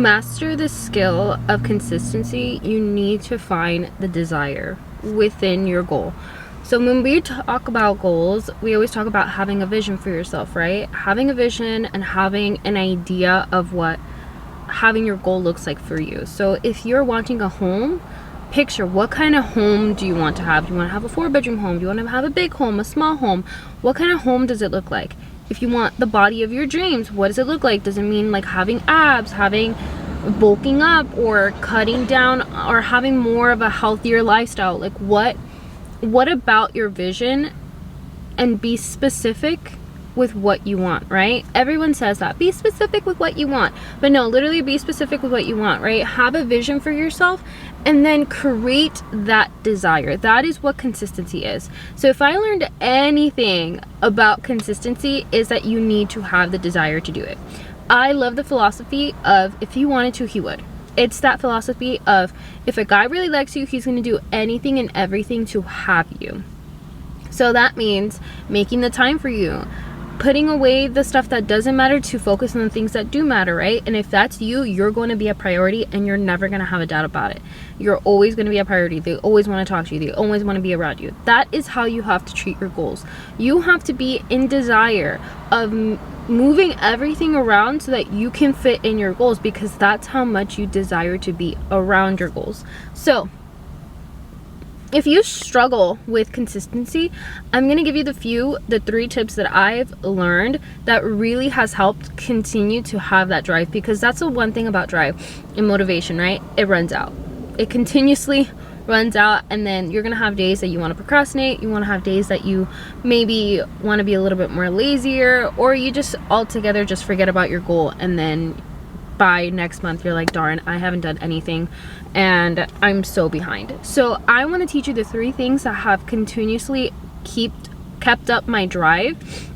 master the skill of consistency, you need to find the desire within your goal. So when we talk about goals, we always talk about having a vision for yourself, right? Having a vision and having an idea of what having your goal looks like for you. So if you're wanting a home, picture what kind of home do you want to have. Do you want to have a 4-bedroom home? Do you want to have a big home, a small home? What kind of home does it look like? If you want the body of your dreams, what does it look like? Does it mean like having abs, having bulking up, or cutting down, or having more of a healthier lifestyle? Like what about your vision? And be specific with what you want, right? Everyone says that, be specific with what you want, but no, literally be specific with what you want, right? Have a vision for yourself and then create that desire. That is what consistency is. So if I learned anything about consistency, is that you need to have the desire to do it. I love the philosophy of if he wanted to, he would. It's that philosophy of if a guy really likes you, he's going to do anything and everything to have you. So that means making the time for you, putting away the stuff that doesn't matter to focus on the things that do matter, right? And if that's you, you're going to be a priority and you're never going to have a doubt about it. You're always going to be a priority. They always want to talk to you. They always want to be around you. That is how you have to treat your goals. You have to be in desire of moving everything around so that you can fit in your goals, because that's how much you desire to be around your goals. So if you struggle with consistency, I'm going to give you the 3 tips that I've learned that really has helped continue to have that drive, because that's the one thing about drive and motivation, right? It runs out. It continuously runs out, and then you're going to have days that you want to procrastinate. You want to have days that you maybe want to be a little bit more lazier, or you just altogether just forget about your goal, and then by next month you're like, darn, I haven't done anything and I'm so behind. So I want to teach you the 3 things that have continuously kept up my drive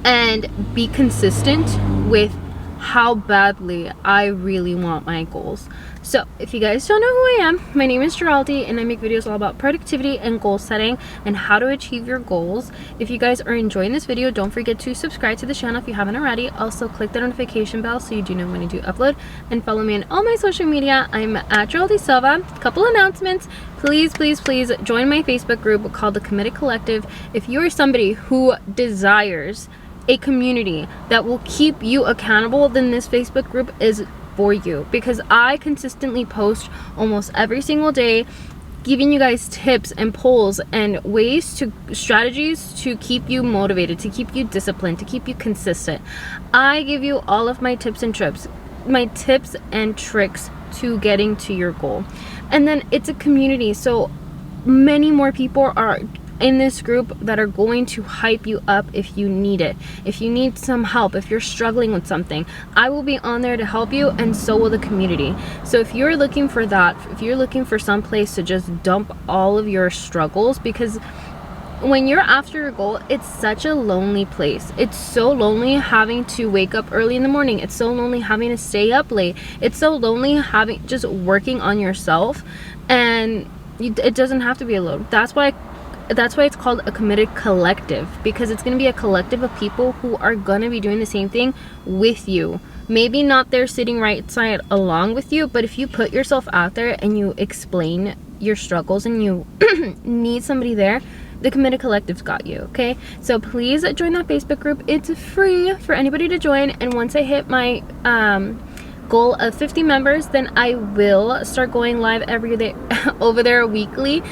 and be consistent with how badly I really want my goals. So if you guys don't know who I am, my name is Geraldine and I make videos all about productivity and goal setting and how to achieve your goals. If you guys are enjoying this video, don't forget to subscribe to the channel if you haven't already. Also click the notification bell so you do know when I do upload, and follow me on all my social media. I'm at Geraldine Silva. Couple announcements. Please join my Facebook group called the Committed Collective. If you are somebody who desires a community that will keep you accountable, then this Facebook group is for you, because I consistently post almost every single day, giving you guys tips and polls and strategies to keep you motivated, to keep you disciplined, to keep you consistent. I give you all of my tips and tricks to getting to your goal. And then it's a community, so many more people are in this group that are going to hype you up if you need it. If you need some help, if you're struggling with something, I will be on there to help you, and so will the community. So if you're looking for that, if you're looking for some place to just dump all of your struggles, because when you're after your goal, it's such a lonely place. It's so lonely having to wake up early in the morning. It's so lonely having to stay up late. It's so lonely having just working on yourself, and it doesn't have to be alone. That's why it's called a committed collective, because it's going to be a collective of people who are going to be doing the same thing with you. Maybe not there sitting right side along with you, but if you put yourself out there and you explain your struggles and you need somebody there, the Committed Collective's got you, okay? So please join that Facebook group. It's free for anybody to join, and once I hit my goal of 50 members, then I will start going live every day over there weekly,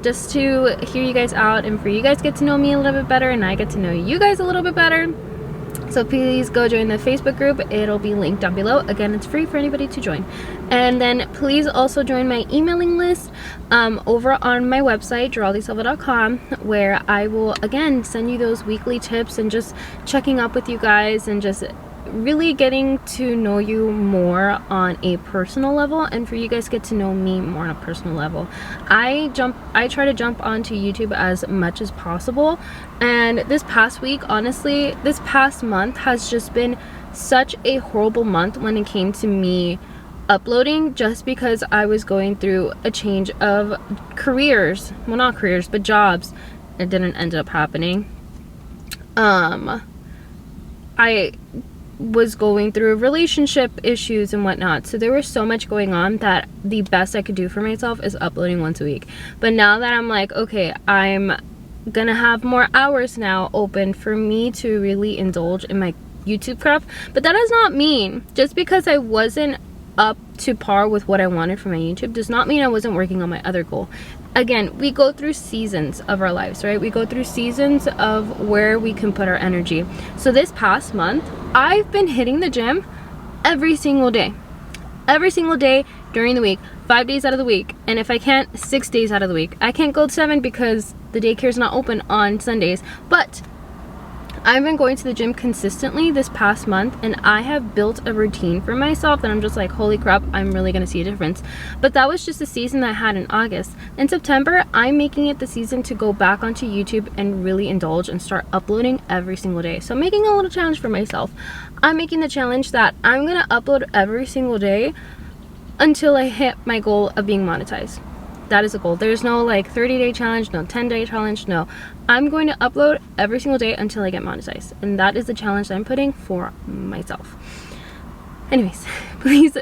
just to hear you guys out and for you guys get to know me a little bit better and I get to know you guys a little bit better. So please go join the Facebook group. It'll be linked down below. Again, it's free for anybody to join. And then please also join my emailing list over on my website, geraldisilva.com, where I will again send you those weekly tips and just checking up with you guys and just really getting to know you more on a personal level, and for you guys to get to know me more on a personal level. I try to jump onto YouTube as much as possible, and this past week, honestly, this past month has just been such a horrible month when it came to me uploading, just because I was going through a change of careers. Well, not careers, but jobs. It didn't end up happening. was going through relationship issues and whatnot. So there was so much going on that the best I could do for myself is uploading once a week. But now that I'm like, okay, I'm gonna have more hours now open for me to really indulge in my YouTube craft. But that does not mean, just because I wasn't up to par with what I wanted from my YouTube, does not mean I wasn't working on my other goal. Again, we go through seasons of our lives, right? We go through seasons of where we can put our energy. So this past month, I've been hitting the gym every single day during the week, 5 days out of the week, and if I can't, 6 days out of the week. I can't go 7 because the daycare's not open on Sundays, but I've been going to the gym consistently this past month, and I have built a routine for myself that I'm just like, holy crap, I'm really gonna see a difference. But that was just a season that I had in August. In September, I'm making it the season to go back onto YouTube and really indulge and start uploading every single day. So I'm making a little challenge for myself. I'm making the challenge that I'm gonna upload every single day until I hit my goal of being monetized. That is a goal. There's no like 30-day challenge, no 10-day challenge, no. I'm going to upload every single day until I get monetized. And that is the challenge that I'm putting for myself. Anyways, please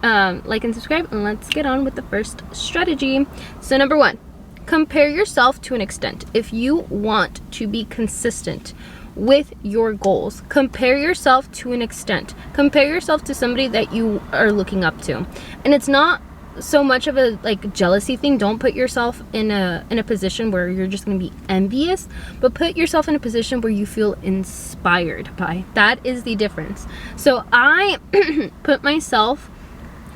like and subscribe, and let's get on with the first strategy. So number 1, compare yourself to an extent. If you want to be consistent with your goals, compare yourself to an extent. Compare yourself to somebody that you are looking up to. And it's not so much of a like jealousy thing. Don't put yourself in a position where you're just going to be envious, but put yourself in a position where you feel inspired by. That is the difference. So I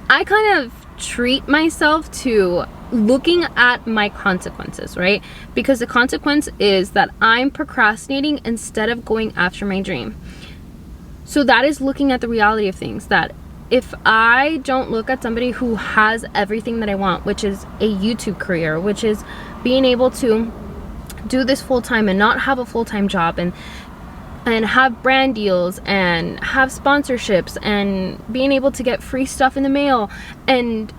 I kind of treat myself to looking at my consequences, right? Because the consequence is that I'm procrastinating instead of going after my dream. So that is looking at the reality of things, that if I don't look at somebody who has everything that I want, which is a YouTube career, which is being able to do this full-time and not have a full-time job, and have brand deals and have sponsorships and being able to get free stuff in the mail and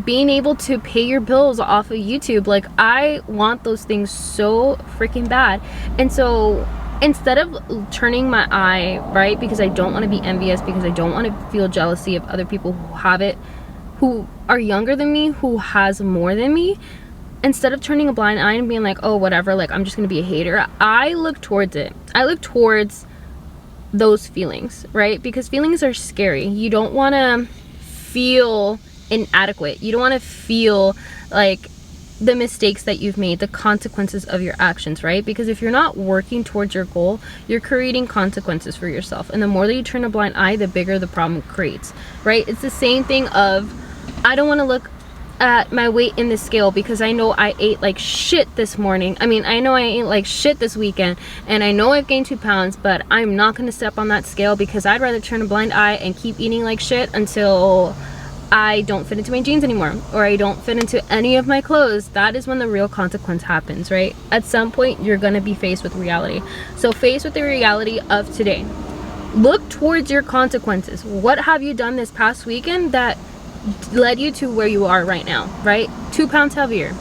being able to pay your bills off of YouTube, like I want those things so freaking bad. And so instead of turning my eye, right, because I don't want to be envious, because I don't want to feel jealousy of other people who have it, who are younger than me, who has more than me, instead of turning a blind eye and being like, oh, whatever, like I'm just gonna be a hater, I look towards it. I look towards those feelings, right? Because feelings are scary. You don't want to feel inadequate. You don't want to feel like the mistakes that you've made, the consequences of your actions, right? Because if you're not working towards your goal, you're creating consequences for yourself. And the more that you turn a blind eye, the bigger the problem creates, right? It's the same thing of, I don't want to look at my weight in the scale because I know I ate like shit this morning. I mean, I know I ate like shit this weekend, and I know I've gained 2 pounds, but I'm not going to step on that scale because I'd rather turn a blind eye and keep eating like shit until I don't fit into my jeans anymore, or I don't fit into any of my clothes. That is when the real consequence happens, right? At some point, you're going to be faced with reality. So face with the reality of today. Look towards your consequences. What have you done this past weekend that led you to where you are right now, right? 2 pounds heavier,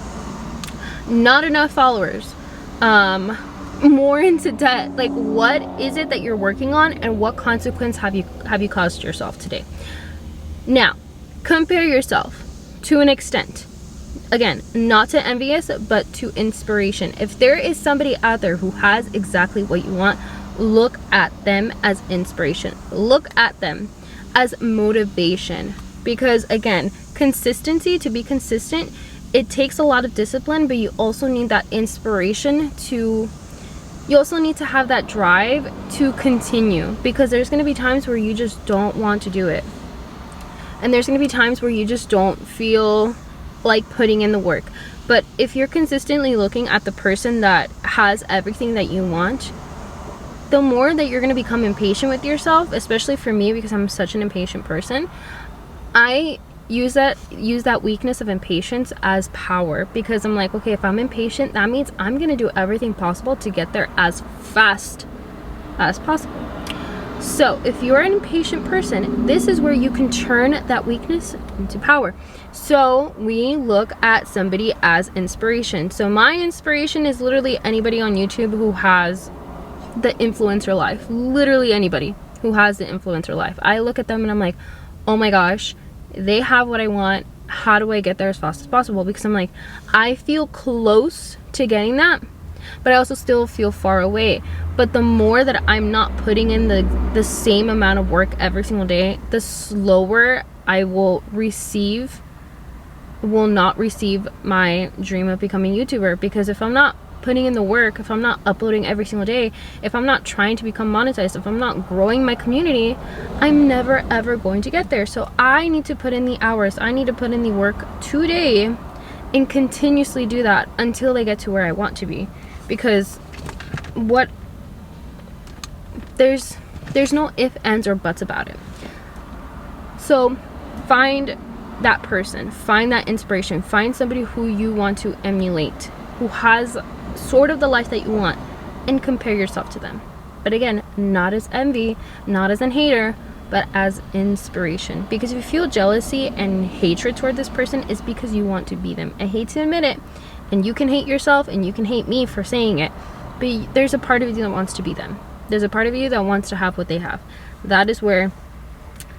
not enough followers, more into debt. Like, what is it that you're working on, and what consequence have you caused yourself today? Now, compare yourself to an extent. Again, not to envious, but to inspiration. If there is somebody out there who has exactly what you want, look at them as inspiration. Look at them as motivation. Because again, consistency, to be consistent, it takes a lot of discipline, but you also need that inspiration to, you also need to have that drive to continue, because there's going to be times where you just don't want to do it. And there's going to be times where you just don't feel like putting in the work. But if you're consistently looking at the person that has everything that you want, the more that you're going to become impatient with yourself, especially for me, because I'm such an impatient person. I use that weakness of impatience as power, because I'm like, okay, if I'm impatient, that means I'm going to do everything possible to get there as fast as possible. So if you're an impatient person, this is where you can turn that weakness into power. So we look at somebody as inspiration. So my inspiration is literally anybody on YouTube who has the influencer life. Literally anybody who has the influencer life. I look at them and I'm like, oh my gosh, they have what I want. How do I get there as fast as possible? Because I'm like, I feel close to getting that, but I also still feel far away. But the more that I'm not putting in the same amount of work every single day, the slower I will not receive my dream of becoming a YouTuber. Because if I'm not putting in the work, if I'm not uploading every single day, if I'm not trying to become monetized, if I'm not growing my community, I'm never ever going to get there. So I need to put in the hours, I need to put in the work today and continuously do that until I get to where I want to be. Because there's no ifs, ands, or buts about it. So find that person, find that inspiration, find somebody who you want to emulate, who has sort of the life that you want, and compare yourself to them. But again, not as envy, not as a hater, but as inspiration. Because if you feel jealousy and hatred toward this person, it's because you want to be them. I hate to admit it, and you can hate yourself and you can hate me for saying it, but there's a part of you that wants to be them. There's a part of you that wants to have what they have. That is where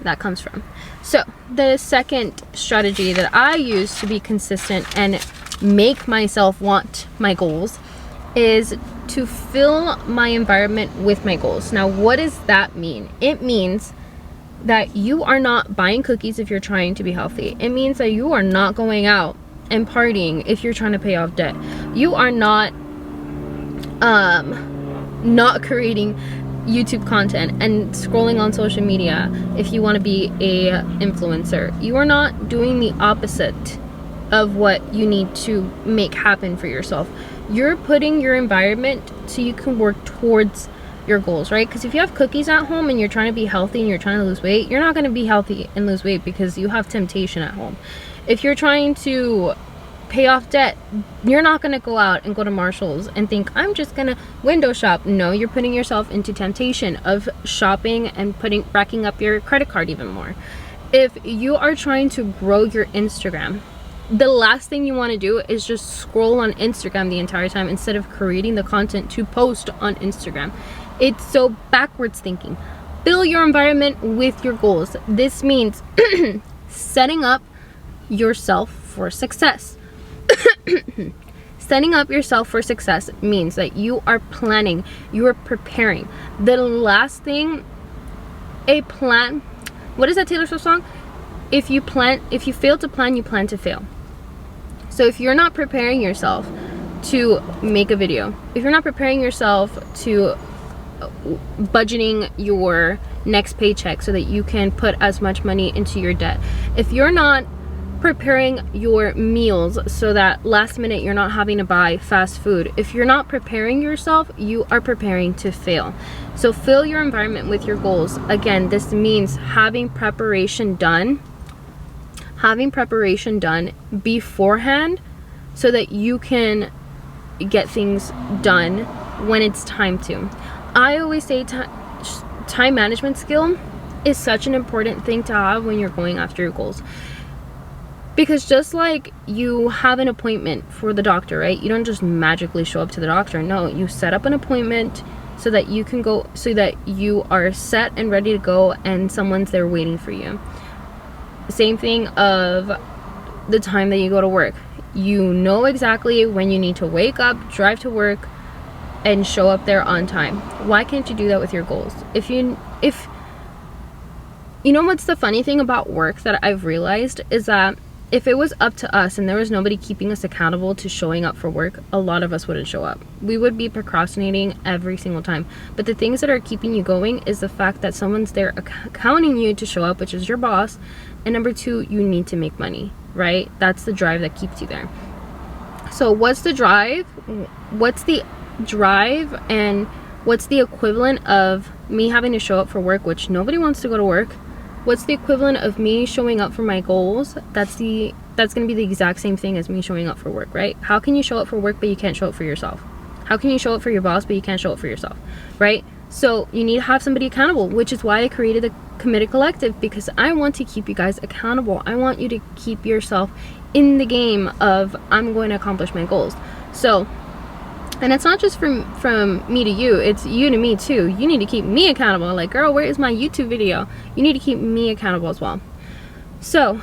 that comes from. So the second strategy that I use to be consistent and make myself want my goals is to fill my environment with my goals. Now, what does that mean? It means that you are not buying cookies if you're trying to be healthy. It means that you are not going out and partying if you're trying to pay off debt. You are not creating YouTube content and scrolling on social media if you want to be a influencer. You are not doing the opposite of what you need to make happen for yourself. You're putting your environment so you can work towards your goals, right? Because if you have cookies at home and you're trying to be healthy and you're trying to lose weight, you're not going to be healthy and lose weight because you have temptation at home. If you're trying to pay off debt, you're not going to go out and go to Marshall's and think, I'm just going to window shop. No, you're putting yourself into temptation of shopping and racking up your credit card even more. If you are trying to grow your Instagram, the last thing you want to do is just scroll on Instagram the entire time instead of creating the content to post on Instagram. It's so backwards thinking. Fill your environment with your goals. This means setting up yourself for success. Setting up yourself for success means that you are planning, you are preparing. The last thing, a plan. What is that Taylor Swift song? If you fail to plan, you plan to fail. So if you're not preparing yourself to make a video, if you're not preparing yourself to budgeting your next paycheck so that you can put as much money into your debt, if you're not preparing your meals so that last minute you're not having to buy fast food, if you're not preparing yourself, you are preparing to fail. So fill your environment with your goals. Again, this means having preparation done beforehand so that you can get things done when it's time to. I always say time management skill is such an important thing to have when you're going after your goals. Because just like you have an appointment for the doctor, right? You don't just magically show up to the doctor. No, you set up an appointment so that you can go, so that you are set and ready to go and someone's there waiting for you. Same thing of the time that you go to work. You know exactly when you need to wake up, drive to work, and show up there on time. Why can't you do that with your goals? If you know what's the funny thing about work that I've realized is that if it was up to us and there was nobody keeping us accountable to showing up for work, a lot of us wouldn't show up. We would be procrastinating every single time. But the things that are keeping you going is the fact that someone's there counting you to show up, which is your boss. And number two, you need to make money, right? That's the drive that keeps you there. So what's the drive? What's the drive and what's the equivalent of me having to show up for work, which nobody wants to go to work? What's the equivalent of me showing up for my goals? That's going to be the exact same thing as me showing up for work, right? How can you show up for work but you can't show up for yourself? How can you show up for your boss but you can't show up for yourself, right? So you need to have somebody accountable, which is why I created the Committed Collective, because I want to keep you guys accountable. I want you to keep yourself in the game of I'm going to accomplish my goals. So And it's not just from me to you, it's you to me too. You need to keep me accountable. Like, girl, where is my YouTube video? You need to keep me accountable as well. So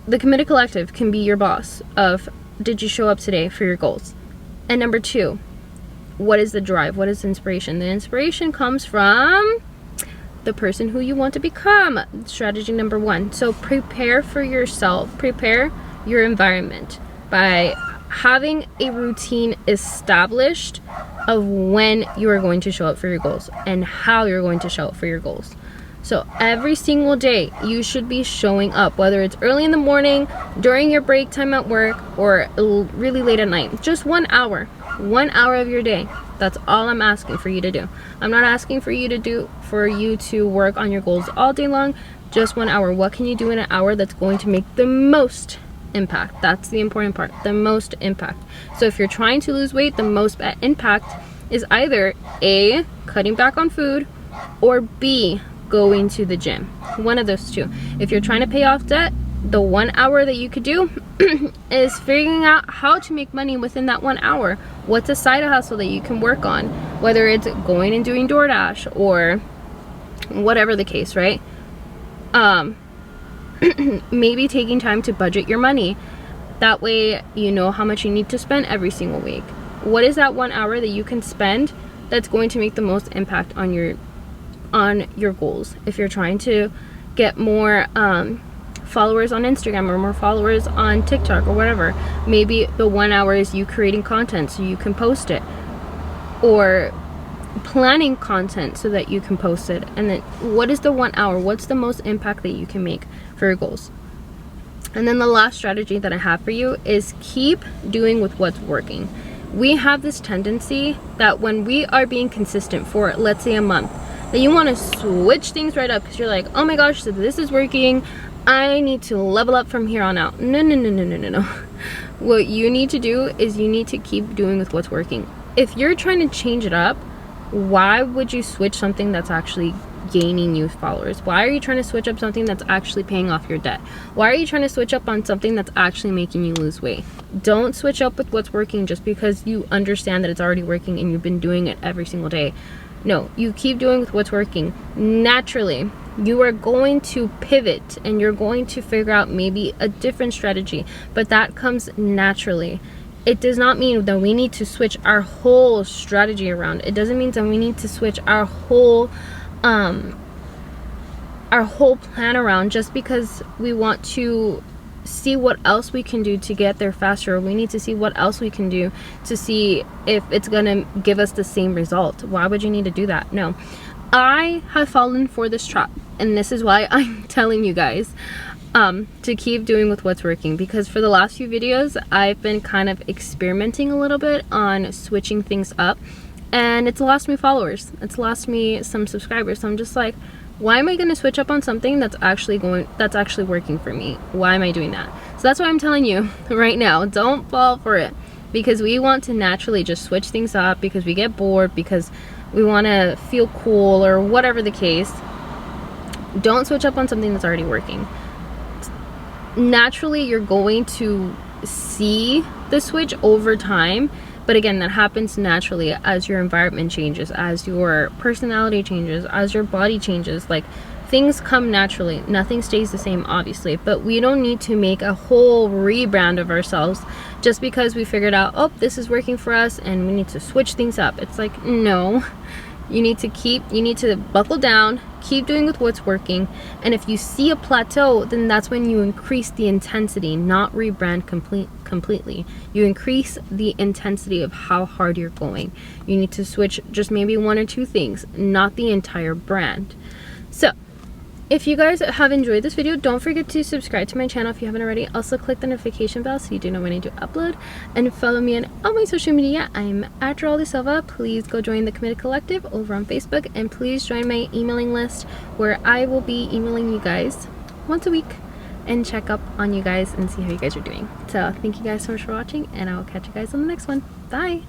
the committed collective can be your boss of, did you show up today for your goals? And number 2, what is the drive? What is the inspiration? The inspiration comes from the person who you want to become. Strategy number 1. So prepare for yourself, prepare your environment by having a routine established of when you are going to show up for your goals and how you're going to show up for your goals. So every single day you should be showing up, whether it's early in the morning, during your break time at work, or really late at night. Just 1 hour of your day. That's all I'm asking for you to do. I'm not asking for you to work on your goals all day long. Just 1 hour. What can you do in an hour that's going to make the most impact? That's the important part, the most impact. So if you're trying to lose weight, the most impact is either A, cutting back on food, or B, going to the gym. One of those two. If you're trying to pay off debt, the 1 hour that you could do is figuring out how to make money within that 1 hour. What's a side hustle that you can work on, whether it's going and doing DoorDash or whatever the case, right? Maybe taking time to budget your money. That way you know how much you need to spend every single week. What is that 1 hour that you can spend that's going to make the most impact on your goals? If you're trying to get more followers on Instagram or more followers on TikTok or whatever, maybe the 1 hour is you creating content so you can post it, or planning content so that you can post it. And then what is the 1 hour? What's the most impact that you can make for your goals? And then the last strategy that I have for you is keep doing with what's working. We have this tendency that when we are being consistent for, let's say, a month, that you want to switch things right up because you're like, oh my gosh, so this is working, I need to level up from here on out. No. What you need to do is you need to keep doing with what's working. If you're trying to change it up, why would you switch something that's actually gaining you followers? Why are you trying to switch up something that's actually paying off your debt? Why are you trying to switch up on something that's actually making you lose weight? Don't switch up with what's working just because you understand that it's already working and you've been doing it every single day. No, you keep doing with what's working. Naturally, you are going to pivot and you're going to figure out maybe a different strategy, but that comes naturally. It does not mean that we need to switch our whole strategy around. It doesn't mean that we need to switch our whole plan around just because we want to see what else we can do to get there faster. We need to see what else we can do to see if it's gonna give us the same result. Why would you need to do that? No. I have fallen for this trap, and this is why I'm telling you guys to keep doing with what's working, because for the last few videos I've been kind of experimenting a little bit on switching things up, and it's lost me followers, it's lost me some subscribers. So I'm just like, why am I going to switch up on something that's actually working for me? Why am I doing that? So that's why I'm telling you right now, don't fall for it, because we want to naturally just switch things up because we get bored, because we want to feel cool or whatever the case. Don't switch up on something that's already working. Naturally, you're going to see the switch over time, but again, that happens naturally as your environment changes, as your personality changes, as your body changes. Like, things come naturally. Nothing stays the same, obviously, but we don't need to make a whole rebrand of ourselves just because we figured out, oh, this is working for us and we need to switch things up. It's like, no. You need to buckle down, keep doing with what's working, and if you see a plateau, then that's when you increase the intensity, not rebrand completely. You increase the intensity of how hard you're going. You need to switch just maybe 1 or 2 things, not the entire brand. So if you guys have enjoyed this video, don't forget to subscribe to my channel if you haven't already. Also click the notification bell so you do know when I do upload, and follow me on all my social media. I'm at Silva. Please go join the Committed Collective over on Facebook, and please join my emailing list where I will be emailing you guys once a week and check up on you guys and see how you guys are doing. So thank you guys so much for watching, and I will catch you guys on the next one. Bye.